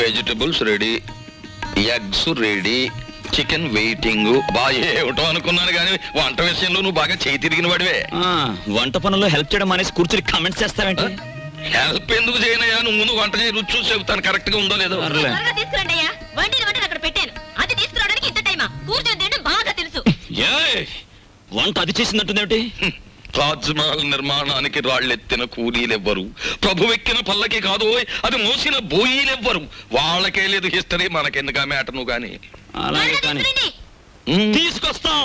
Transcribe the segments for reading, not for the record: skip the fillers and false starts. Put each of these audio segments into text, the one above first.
Vegetables ready, eggs ready, chicken waiting. బాగా ఏమిటో అనుకున్నాను కానీ వంట విషయంలో నువ్వు బాగా చేయి తిరిగిన వాడివే. వంట పనుల్లో హెల్ప్ చేయడం అనేసి కూర్చుని కామెంట్స్ చేస్తావేంటి? హెల్ప్ ఎందుకు చేయనయ్యా? నువ్వు ముందు వంట చేయి, రుచి చూసి చెబుతాను కరెక్ట్ గా ఉందో లేదో. వంట అది చేసిందంటుందేమిటి? తాజ్ మహల్ నిర్మాణానికి రాళ్ళెత్తిన కూలీలెవ్వరు, ప్రభువెక్కిన పల్లకి కాదు అది మోసిన బోయీలెవ్వరు. వాళ్ళకే లేదు హిస్టరీ, మనకెందుకు ఆ మ్యాటర్ నువ్వు గాని. అలాగే కానీ తీసుకొస్తాం.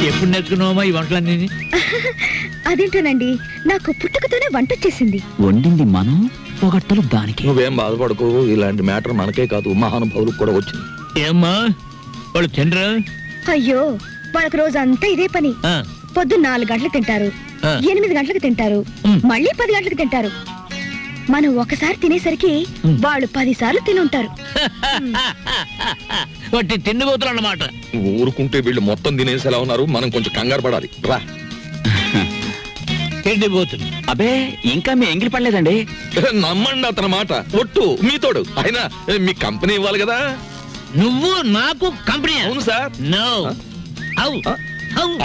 ఎప్పుడు నేర్చుకున్నావమ్మా ఈ వంటలన్నీ? అదేంటోనండి, నాకు పుట్టుకతోనే వంట వచ్చేసింది. వండింది మనం, పొగట్టలు దానికి. నువ్వేం బాధపడకు, ఇలాంటి మ్యాటర్ మనకే కాదు మహానుభావులకు కూడా వచ్చింది. ఏమ్మా వాళ్ళు తినరా? అయ్యో, వాళ్ళకి రోజంతా ఇదే పని. పొద్దున్న 4 గంటలకు తింటారు, 8 గంటలకు తింటారు, మళ్ళీ 10 గంటలకు తింటారు. మనం ఒకసారి తినేసరికి వాళ్ళు 10 సార్లు తినుంటారు. వాటి తిండిపోతులు అన్నమాట. ఊరుకుంటే వీళ్ళు మొత్తం తినేసేలా ఉన్నారు, మనం కొంచెం కంగారు పడాలి. రా. తిండిపోతులు. అబే ఇంకా మీ ఎంగిలి పడలేదండి. నమ్మండి అతని మాట, ఒట్టు మీతోడు. అయినా మీ కంపెనీ ఇవ్వాలి కదా. నువ్వు నాకు కంపెనీ? అవును సార్. నో.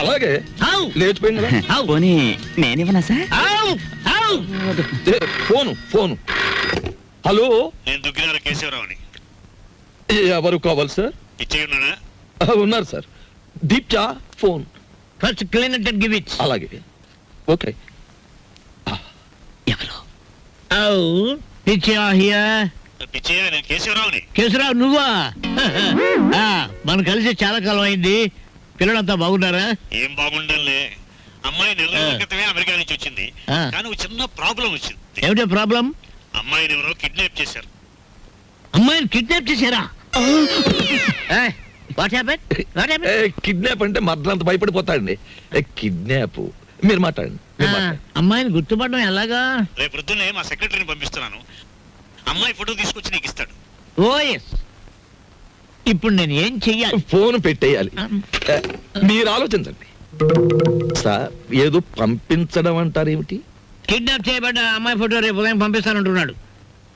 అలాగే లేచిపోయింది కదా. పోనీ నేనివ్వనా సార్? ఫోను. హలో, నేను దుగ్గినార కేశవరావుని. ఎవరు కావాలి సార్? ఇచ్చేయున్నానా? ఉన్నారు సార్. దీప్చా phone. First clean it and give it. అలాగే. ఓకే. ఎవరు? పిచ్చయ్య హియర్. పిచ్చయ్య, నేను కేశవరావుని. కేశవరావు నువ్వా? మనం కలిసి చాలా కాలం అయింది. పిల్లలంతా బాగున్నారా? ఏం బాగుండాలే. అమ్మాయి 4 రోజుల క్రితమే అమెరికా నుంచి వచ్చింది, కానీ ఒక చిన్న ప్రాబ్లం వచ్చింది. ఏమిటో ప్రాబ్లం? అమ్మాయిని ఎవరో కిడ్నాప్ చేశారు. అమ్మాయిని కిడ్నాప్ చేశారా? What happened? కిడ్నాప్ అంటే మర్దలంత భయపడిపోతాడండి. కిడ్నాప్ మీరు మాట్లాడండి. అమ్మాయిని గుర్తుపడడం ఎలాగా? రేపు పొద్దున్నే మా సెక్రటరీని పంపిస్తున్నాను. అమ్మాయి ఫోటో తీసుకొచ్చి నీకు ఇస్తాడు. ఓ ఎస్. ఇప్పుడు నేను ఏం చెయ్యాలి? ఫోన్ పెట్టేయాలి. మీరు ఆలోచించండి సార్. ఏదో పంపించడం అంటారేమిటి? కిడ్నాప్ చేయబడ్డ అమ్మాయి ఫోటో రేపు ఉదయం పంపిస్తానంటున్నాడు.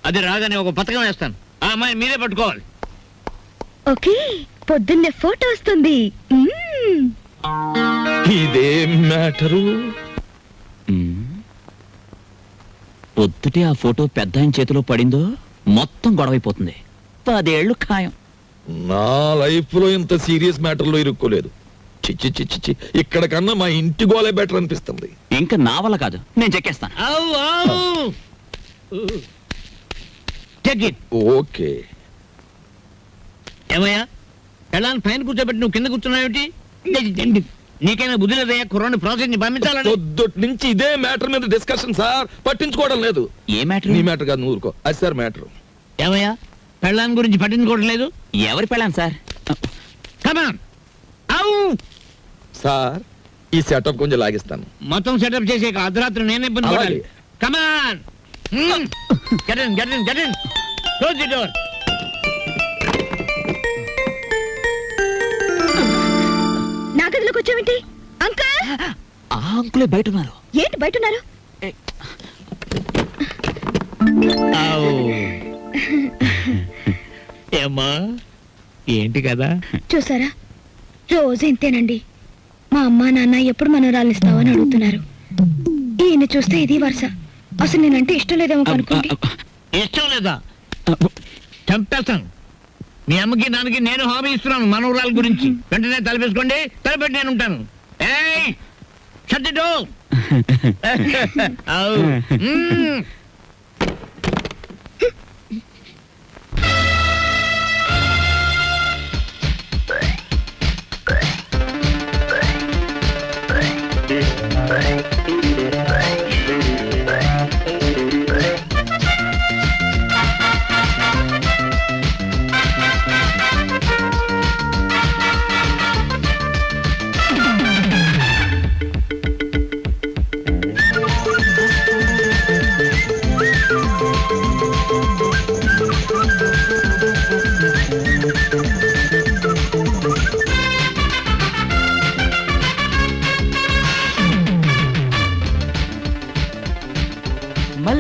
అది రాగానే ఒక పథకం వేస్తాను. ఆ అమ్మాయిని మీరే పట్టుకోవాలి. ఓకే, పొద్దున్నే ఫోటో వస్తుంది. ఇదేం మ్యాటరు? పొద్దుటే ఆ ఫోటో పెద్ద ఆయన చేతిలో పడిందో మొత్తం గొడవైపోతుంది. 10 ఏళ్ళు ఖాయం. నా లైఫ్ లో ఇంత సీరియస్ మ్యాటర్ లో ఇరుక్కోలేదు. చిచ్చి చిచ్చి చి, ఇక్కడ కన్నా మా ఇంటి గోలే బెటర్ అనిపిస్తుంది. ఇంకా నా వల్ల కాదు, నేను చెక్కేస్తాను. ఓకే. ఏమయ్యా, ఎలా పైన కూర్చోబెట్టి నువ్వు కింద కూర్చున్నావేమిటి? నీకైనా బుద్ధి లేదయ్యా? కుర్రాన్ని ప్రాసెస్ ని పంపించాలని. పొద్దుటి నుంచి ఇదే మ్యాటర్ మీద డిస్కషన్ సార్. పట్టించుకోవడం లేదు. ఏ మ్యాటర్? నీ మ్యాటర్ కాదు, ఊరుకో. అది సార్ మ్యాటర్. ఏమయ్యా, పెళ్ళాన్ని గురించి పట్టించుకోవడం లేదు? ఎవరి పెళ్ళాను సార్? కమాన్. సార్, ఈ సెటప్ కొంచెం లాగిస్తాను. మొత్తం సెటప్ చేసే అర్ధరాత్రి నేనే ఇబ్బంది పడాలి. కమాన్. Get in. Close the door. నా గదిలోకి వచ్చావేంటి? అంకుల్! ఆ అంకులే బయట ఉన్నారు. ఏంటి బయట ఉన్నారు? ఏమ్మా, ఏంటి కదా? చూసారా, రోజు ఇంతేనండి. మా అమ్మా నాన్న ఎప్పుడు మనోరాలిస్తావని అడుగుతున్నారు. ఈయన చూస్తే ఇది వరుస. అసలు నేనంటే ఇష్టం లేదేమో అనుకోండి. ఇష్టం లేదా? చంపేస్తాను. మీ అమ్మకి నాన్నకి నేను హామీ ఇస్తున్నాను మనోరాల గురించి. వెంటనే తలపేసుకోండి, తలపెట్టి నేను ఉంటాను. ఏయ్, shut the door.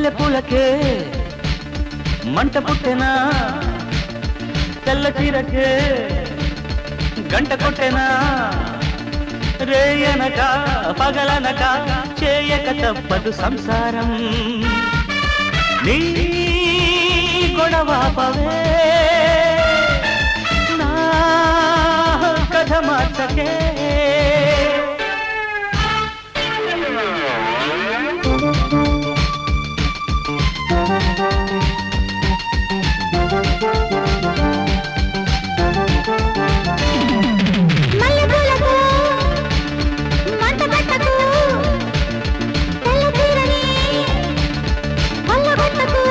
మల్లెపూలకే మంట పుట్టెనా, తెల్ల చీరకే గంట కొట్టెనా, రేయనక పగలనక చేయక తప్పదు సంసారం. నీ గొడవాపవే నా కథ మార్చకే. మల్లెపూలకు మంట పెట్టకు, తెల్ల చీరని కొల్లగొట్టకు,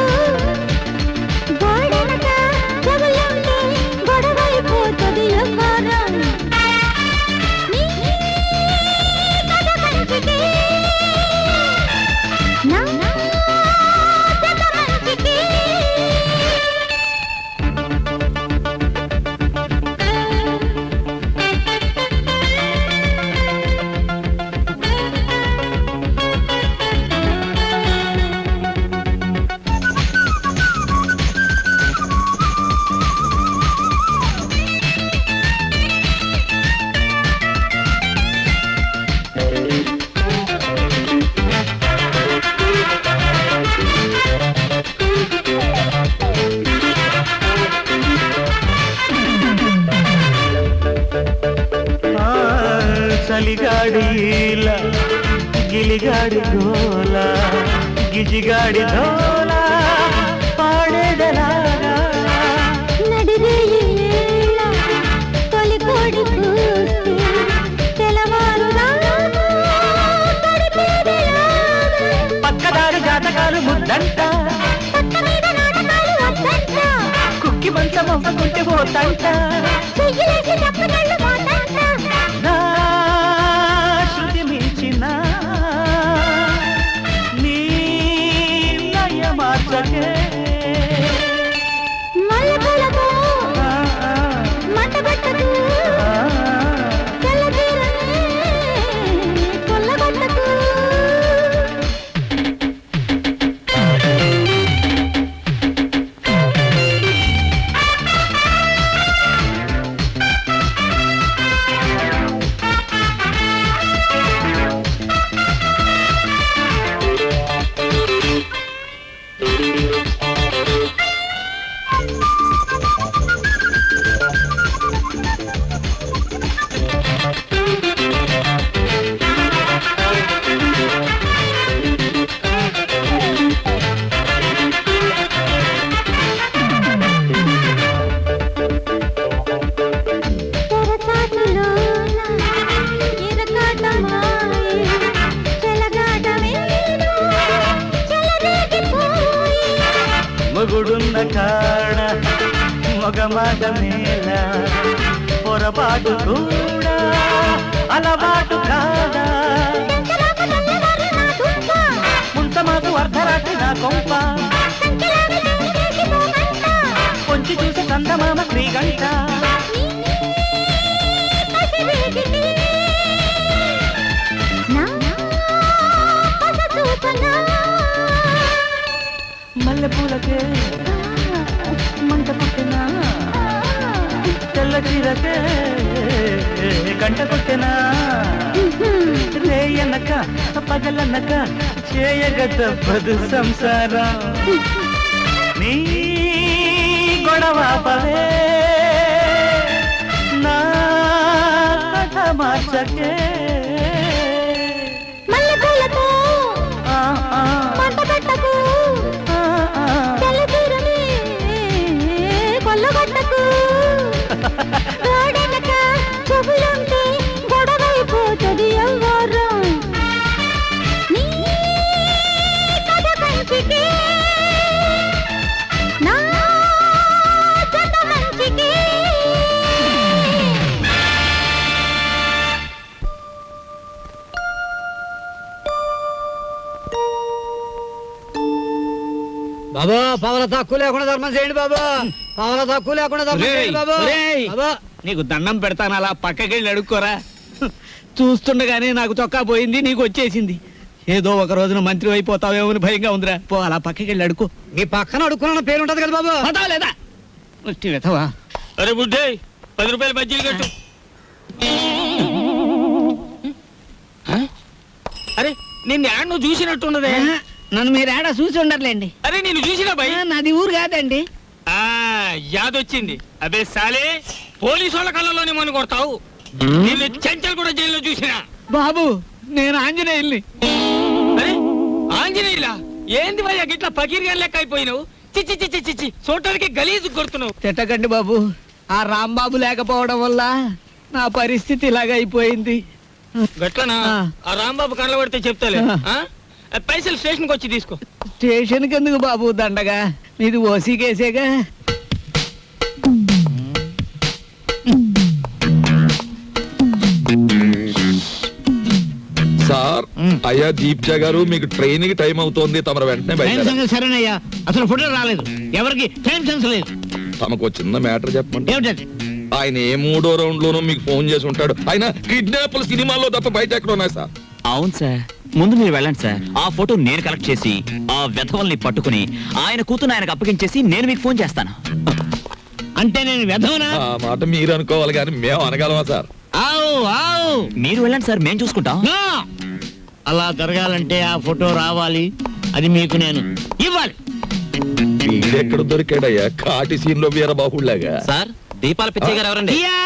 గోడెనక జగలుంటే గొడవైపోతుంది వ్యవహారం. నీ కథ మంచికి, నా కథ మంచికి. చలిగాడిల గిలిగాడి గోల, గిజిగాడి ధోల పాడేదలాగా. నడిరేయేళ తొలి కోడి కూస్తే తెల్లవారుదాకా గడిపేదెలాగా. పక్కదారి జాతకాలు ముద్దంట, పక్క మీద నాటకాలు వద్దంట. కుక్కి మంచం అవ్వకుంటే పోతంట. చెయ్యిలేసి తప్పనళ్ళు పోతంట. నా శృతి మించిన నీ లయ మార్చకే. మల్లెపూలకు మంట పెట్టకు, తెల్ల చీరని కొల్లగొట్టకు. మొగుడున్న కాడ మగమాట మేళ, పొరపాటు కూడా అలవాటు కాదా. ముంత మాకు అర్ధరాత్రి నా కొంప, కొంచె చూసి కందమామ శ్రీగంట. మల్లెపూలకే మంట పుట్టినా, తెల్ల చీరకే గంట కొట్టినా, రేయనక పగలనక చేయగ తప్పదు సంసారం. నీ గొడవాపవే నా కథ మార్చకే. మల్లెపూలకు మంట పెట్టకు, తెల్ల చీరని కొల్లగొట్టకు, గోడెనక చెవులుంటే గొడవైపోతుంది వ్యవహారం. నీ కథ మంచికి, నా కథ మంచికి. బాబా పవల తక్కువ లేకుండా ధర్మం చేయండి బాబా, పవల తక్కువ లేకుండా ధర్మం చేయండి బాబా. బాబా నీకు దండం పెడతాను, అలా పక్కకెళ్ళి అడుక్కోరా. చూస్తుండగానే నాకు చొక్కా పోయింది, నీకు వచ్చేసింది. ఏదో ఒక రోజున మంత్రి అయిపోతావేమో అని భయంగా ఉందిరా. పో అలా పక్కకి వెళ్ళి అడుకో. మీ పక్కన అడుక్కున్న పేరు ఉంటది కదా బాబు. పదావా లేదా వచ్చి వెతవా. అరే బుడ్డే 10 రూపాయలు బజ్జీలు కట్టు. అరే నిన్ను యాడ్ నువ్వు చూసినట్టున్నదే. నన్ను మీరు ఏడా చూసి ఉండర్లేండి. అరే నేను చూసినా భయ్. నాది ఊరు కాదండి. యాదొచ్చింది. అదే సాలే పోలీసు వాళ్ళ కళ్ళలోనే మన కొడతావు. నిన్ను చెంచల్ కూడా జైల్లో చూసినా. బాబు నేను ఆంజనేయుల్ని. అరే ఆంజనేయులా ఏంది భయ్యా గిట్లా పకీర్గా లెక్క అయిపోయినావు. చిచ్చి చిచ్చి చిచ్చి చూడటానికి గలీజు కొడుతున్నావు. తిట్టకండి బాబు. ఆ రాంబాబు లేకపోవడం వల్ల నా పరిస్థితి ఇలాగ అయిపోయింది. గట్లనా? ఆ రాంబాబు కళ్ళ పడితే చెప్తాలే. పైసలు స్టేషన్కి వచ్చి తీసుకో. స్టేషన్కి ఎందుకు బాబు దండగా? మీది ఓసీ కేసేగా. సార్ అయ్యా దీప్జా గారు మీకు ట్రైన్ కి టైం అవుతోంది, తమరు వెంటనే టైం బయట. సంగతి సరేనయ్యా. అసలు ఫోటో రాలేదు. ఎవరికి టైం సెన్స్ లేదు. తమకు చిన్న మ్యాటర్ చెప్పండి. ఏమిటది? ఆయన ఏ 3వ రౌండ్ లోనూ మీకు ఫోన్ చేసి ఉంటాడు. ఆయన కిడ్నాప్ల సినిమాల్లో తప్ప బయట ఎక్కడ ఉన్నాయి సార్? అవును సార్, ముందు మీరు వెళ్ళండి సార్. ఆ ఫోటో నేను కలెక్ట్ చేసి ఆ వెధవల్ని పట్టుకుని ఆయన కూతురు ఆయనకు అప్పగించేసి నేను మీకు ఫోన్ చేస్తాను. అంటే నేను వెధవనా? ఆ మాట మీరు అనుకోవాలి కానీ మేము అనగలమా సార్? ఆవు ఆవు. మీరు వెళ్ళండి సార్, మేము చూసుకుంటాం. నో! అలా జరగాలంటే ఆ ఫోటో రావాలి. అది మీకు నేను ఇవ్వాలి. వీడెక్కడ దొరికాడయ్యా కాటి సీన్ లో వీరబాహుళ్లాగా? సార్ దీపాల పిచ్చయ్య గారు ఎవరండి? యా!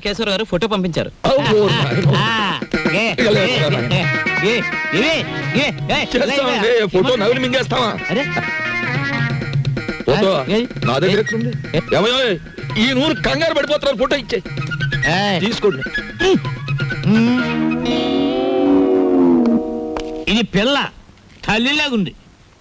కేశవరావు గారు ఫోటో పంపించారు. అబ్బో, నాయనో. ఆ, ఏ, ఏ, ఇవే, ఏ, ఏ, చేస్తామండి, ఫోటో నవ్వులు మింగేస్తావా? అరే ఫోటో ఏ? నా దగ్గర ఎక్కడుంది? ఏమయ్యో, ఈ నూరు కంగారు పడిపోతున్నారు, ఫోటో ఇచ్చే ఏయ్. తీసుకోండి. ఇది పిల్ల తల్లిలాగుంది.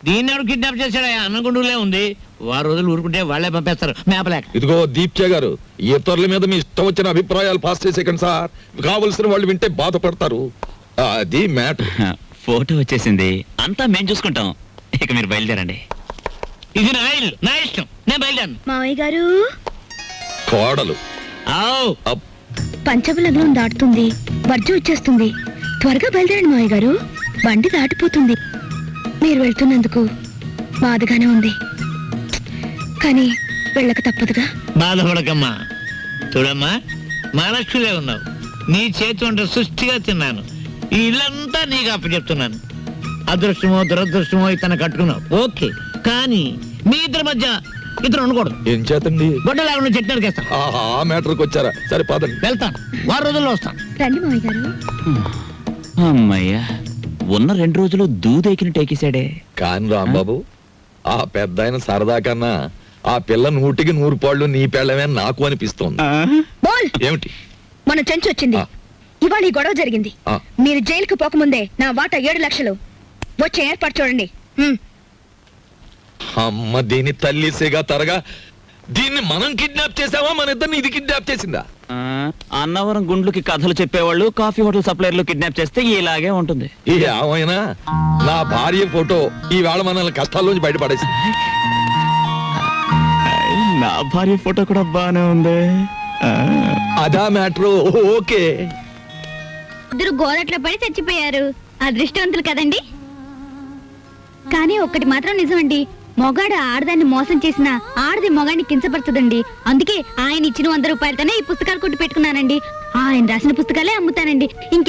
దీన్ని ఎవరు కిడ్నాప్ చేశాడా? అన్నగుండులే ఉంది. వారు రోజులు ఊరుకుంటే వాళ్ళే పంపేస్తారు మేపలేక. ఇదిగో దీప్చే గారు, ఇతరుల మీద మీ ఇష్టం వచ్చిన అభిప్రాయాలు పాస్ చేసేకండి సార్. కావలసిన వాళ్ళు వింటే బాధపడతారు. అది మ్యాటర్. ఫోటో వచ్చేసింది, అంతా మేము చూసుకుంటాం. ఇక మీరు బయలుదేరండి. ఇది నా ఇల్లు, నా ఇష్టం. నేను బయలుదేరను. మావయ్య గారు కోడలు ఆవ్. అప్. పంచబలగ్నం దాటుతుంది, వర్జం వచ్చేస్తుంది. త్వరగా బయలుదేరండి మావయ్య గారు, బండి దాటిపోతుంది. మీరు వెళ్తున్నందుకు బాధగానే ఉంది, కానీ వెళ్ళక తప్పదుగా. బాధపడకమ్మా. చూడమ్మా, మహాలక్ష్మిలే ఉన్నావు. నీ చేతి వంట సృష్టిగా తిన్నాను. ఈ ఇల్లంతా నీకు అప్పచెప్తున్నాను. అదృష్టమో దురదృష్టమో ఇతను కట్టుకున్నావు, ఓకే. కానీ మీ ఇద్దరి మధ్య ఇతను ఉండకూడదు. ఏం చేతండి? గొడ్డ లేకుండా చెట్టు నరికేస్తాను. ఆ మ్యాటర్కి వచ్చారా? సరే పదండి. వెళ్తాను, 6 రోజుల్లో వస్తాను. రండి మావయ్య గారు. అమ్మయ్యా, ఉన్న 2 రోజులు దూదెకిని టేకేశాడే. కాని రాంబాబు, ఆ పెద్ద ఆయన సరదా కన్నా ఆ పిల్ల 100కి 100 పాళ్ళు నీ పెళ్ళమే నాకు అనిపిస్తోంది. బోల్. ఏమిటి? మన చెంచు వచ్చింది. ఆ. ఇవాళ ఈ గొడవ జరిగింది. ఆ. మీరు జైలుకు పోకముందే నా వాటా 7 లక్షలు వచ్చే ఏర్పాటు చూడండి. అమ్మ దీని తల్లి సిగా తరగా, దీన్ని మనం కిడ్నాప్ చేసావా, మన ఇద్దరిని ఇది కిడ్నాప్ చేసిందా? అన్నవరం గుండ్లకి కథలు చెప్పేవాళ్ళు కాఫీ హోటల్ సప్లైర్లు కిడ్నాప్ చేస్తే ఇలాగే ఉంటుంది. ఏమైనా నా భార్య ఫోటో ఈవేళ మనల్ని కష్టాల్లోంచి బయటపడేసింది. నా భార్య ఫోటో కూడా బానే ఉంది. అదా మ్యాటర్. ఓకే. ఇద్దరు గోదట్లో పడి చచ్చిపోయారు. అదృష్టవంతులు కదండి. కానీ ఒక్కటి మాత్రం నిజమండి, మొగాడు ఆడదాన్ని మోసం చేసిన ఆడది మొగాడిని కించపరచదండి. అందుకే ఆయన ఇచ్చిన 100 రూపాయలతోనే ఈ పుస్తకాలు కొట్టి పెట్టుకున్నానండి. ఆయన రాసిన పుస్తకాలే అమ్ముతానండి.